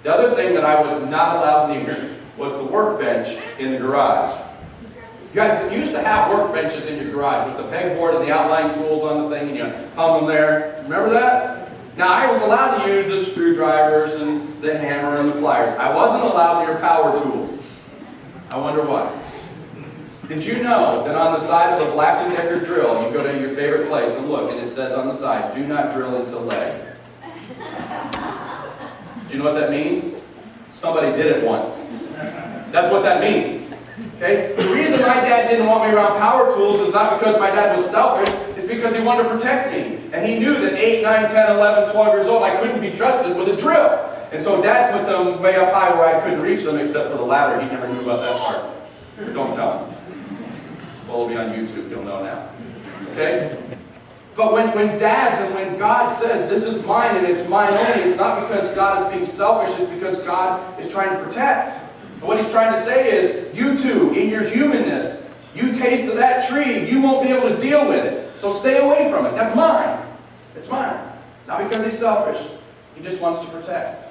The other thing that I was not allowed near was the workbench in the garage. You used to have workbenches in your garage with the pegboard and the outline tools on the thing, and you hung them there. Remember that? Now, I was allowed to use the screwdrivers and the hammer and the pliers. I wasn't allowed near power tools. I wonder why. Did you know that on the side of a Black & Decker drill, you go to your favorite place and look, and it says on the side, do not drill into lead? Do you know what that means? Somebody did it once. That's what that means. Okay? The reason my dad didn't want me around power tools is not because my dad was selfish, it's because he wanted to protect me. And he knew that 8, 9, 10, 11, 12 years old, I couldn't be trusted with a drill. And so Dad put them way up high where I couldn't reach them except for the ladder. He never knew about that part. But don't tell him. Well, it'll be on YouTube. You'll know now. Okay? But when dads and when God says, this is mine and it's mine only, it's not because God is being selfish, it's because God is trying to protect. And what he's trying to say is, you two, in your humanness, you taste of that tree, you won't be able to deal with it. So stay away from it. That's mine. It's mine. Not because he's selfish. He just wants to protect.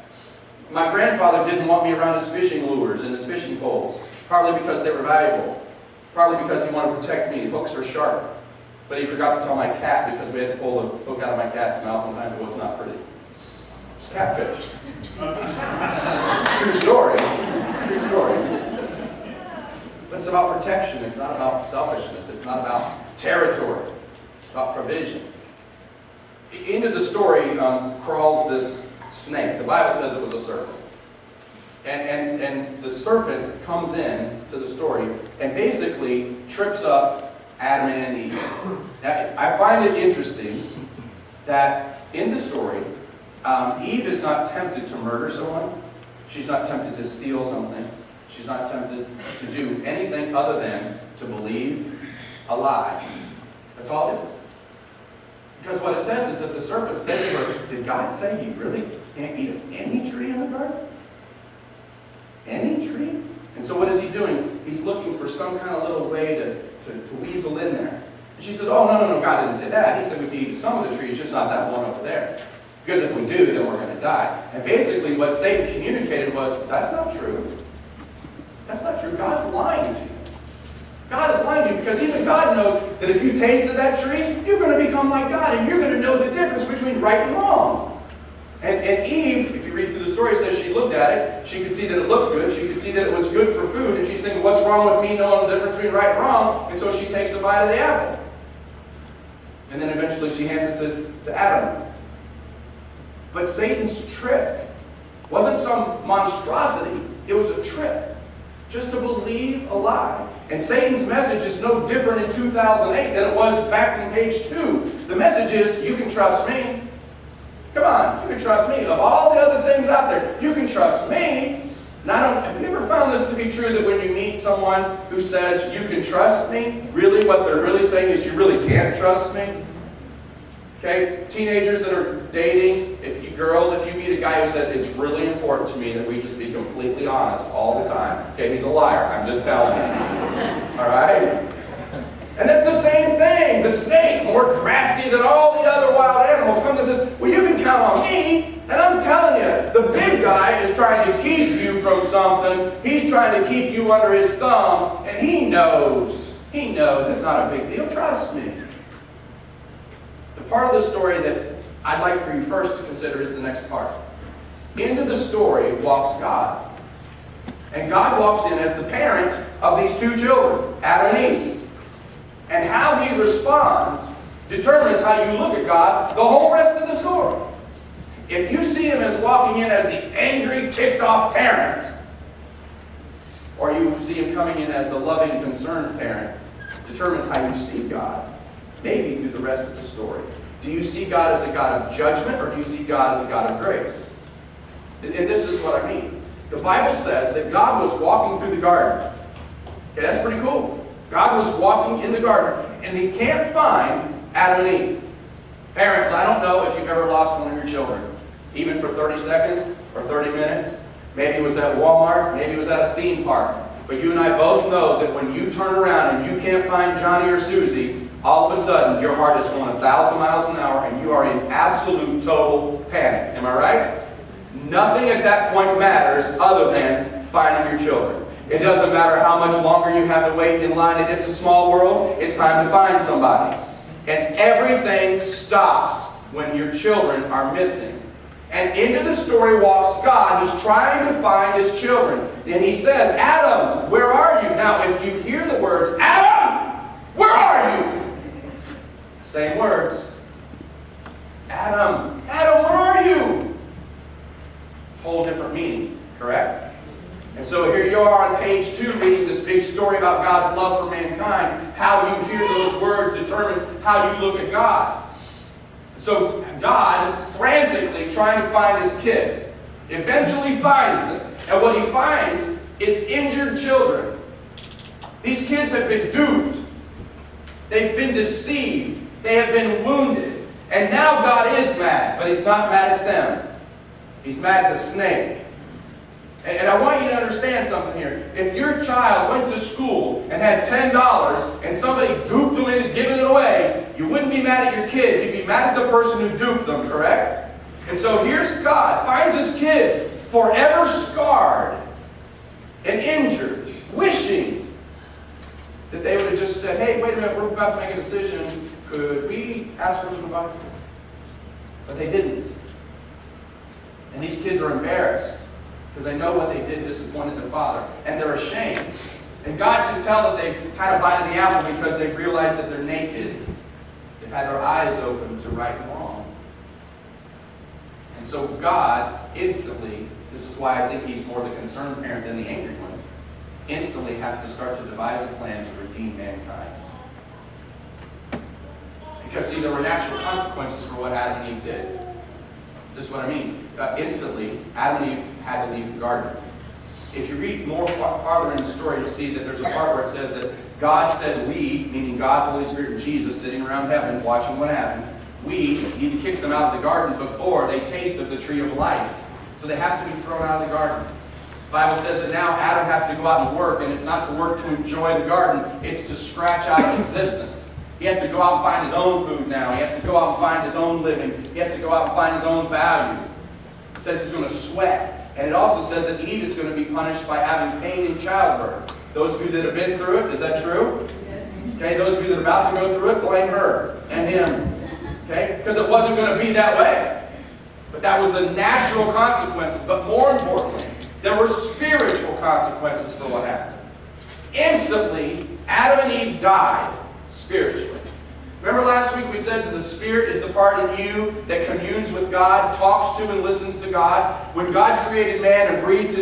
My grandfather didn't want me around his fishing lures and his fishing poles, partly because they were valuable, partly because he wanted to protect me. Hooks are sharp. But he forgot to tell my cat because we had to pull the hook out of my cat's mouth one time. It was not pretty. It's catfish. It's a true story. True story. But it's about protection. It's not about selfishness. It's not about territory. It's about provision. Into the story crawls this snake. The Bible says it was a serpent. And the serpent comes in to the story and basically trips up Adam and Eve. Now, I find it interesting that in the story, Eve is not tempted to murder someone. She's not tempted to steal something. She's not tempted to do anything other than to believe a lie. That's all it is. Because what it says is that the serpent said to her, did God say you really can't eat of any tree in the garden? Any tree? And so what is he doing? He's looking for some kind of little way to weasel in there. And she says, oh, no, God didn't say that. He said we can eat some of the trees, just not that one over there. Because if we do, then we're going to die. And basically what Satan communicated was, that's not true. That's not true. God's lying to you. God is lying to you because even God knows that if you tasted that tree, you're going to become like God and you're going to know the difference between right and wrong. And Eve, if you read through the story, says she looked at it, she could see that it looked good, she could see that it was good for food, and she's thinking, what's wrong with me knowing the difference between right and wrong? And so she takes a bite of the apple. And then eventually she hands it to Adam. But Satan's trick wasn't some monstrosity, it was a trick. Just to believe a lie. And Satan's message is no different in 2008 than it was back in page 2. The message is, you can trust me. Come on, you can trust me. Of all the other things out there, you can trust me. And have you ever found this to be true that when you meet someone who says, you can trust me, really what they're really saying is, you really can't trust me? Okay, teenagers that are dating, if you meet a guy who says, it's really important to me that we just be completely honest all the time. Okay, he's a liar, I'm just telling you. Alright? And that's the same thing. The snake, more crafty than all the other wild animals, comes and says, well, you can count on me. And I'm telling you, the big guy is trying to keep you from something. He's trying to keep you under his thumb. And he knows. He knows it's not a big deal. Trust me. The part of the story that I'd like for you first to consider is the next part. Into the story walks God. And God walks in as the parent of these two children, Adam and Eve. And how he responds determines how you look at God the whole rest of the story. If you see him as walking in as the angry, ticked-off parent, or you see him coming in as the loving, concerned parent, determines how you see God, maybe through the rest of the story. Do you see God as a God of judgment, or do you see God as a God of grace? And this is what I mean. The Bible says that God was walking through the garden. Okay, that's pretty cool. God was walking in the garden, and he can't find Adam and Eve. Parents, I don't know if you've ever lost one of your children, even for 30 seconds or 30 minutes. Maybe it was at Walmart, maybe it was at a theme park. But you and I both know that when you turn around and you can't find Johnny or Susie, all of a sudden your heart is going 1,000 miles an hour and you are in absolute total panic. Am I right? Nothing at that point matters other than finding your children. It doesn't matter how much longer you have to wait in line at It's a Small World. It's time to find somebody. And everything stops when your children are missing. And into the story walks God, who's trying to find his children. And he says, Adam, where are you? Now, if you hear the words, Adam, where are you? Same words. Adam, Adam, where are you? Whole different meaning, correct? And so here you are on page 2 reading this big story about God's love for mankind. How you hear those words determines how you look at God. So God, frantically trying to find his kids, eventually finds them. And what he finds is injured children. These kids have been duped. They've been deceived. They have been wounded. And now God is mad, but he's not mad at them. He's mad at the snake. And I want you to understand something here. If your child went to school and had $10 and somebody duped them into giving it away, you wouldn't be mad at your kid. You'd be mad at the person who duped them, correct? And so here's God, finds his kids forever scarred and injured, wishing that they would have just said, hey, wait a minute, we're about to make a decision. Could we ask for some advice? But they didn't. And these kids are embarrassed because they know what they did disappointed their father. And they're ashamed. And God can tell that they've had a bite of the apple because they've realized that they're naked. They've had their eyes open to right and wrong. And so God instantly, this is why I think he's more the concerned parent than the angry one, instantly has to start to devise a plan to redeem mankind. Because, see, there were natural consequences for what Adam and Eve did. This is what I mean. Instantly, Adam and Eve had to leave the garden. If you read more farther in the story, you'll see that there's a part where it says that God said we, meaning God, Holy Spirit, and Jesus, sitting around heaven watching what happened, we need to kick them out of the garden before they taste of the tree of life. So they have to be thrown out of the garden. The Bible says that now Adam has to go out and work, and it's not to work to enjoy the garden, it's to scratch out existence. He has to go out and find his own food now. He has to go out and find his own living. He has to go out and find his own value. It says he's going to sweat. And it also says that Eve is going to be punished by having pain in childbirth. Those of you that have been through it, is that true? Okay, those of you that are about to go through it, blame her and him. Okay? Because it wasn't going to be that way. But that was the natural consequences. But more importantly, there were spiritual consequences for what happened. Instantly, Adam and Eve died spiritually. Remember last week we said that the Spirit is the part in you that communes with God, talks to and listens to God. When God created man and breathed his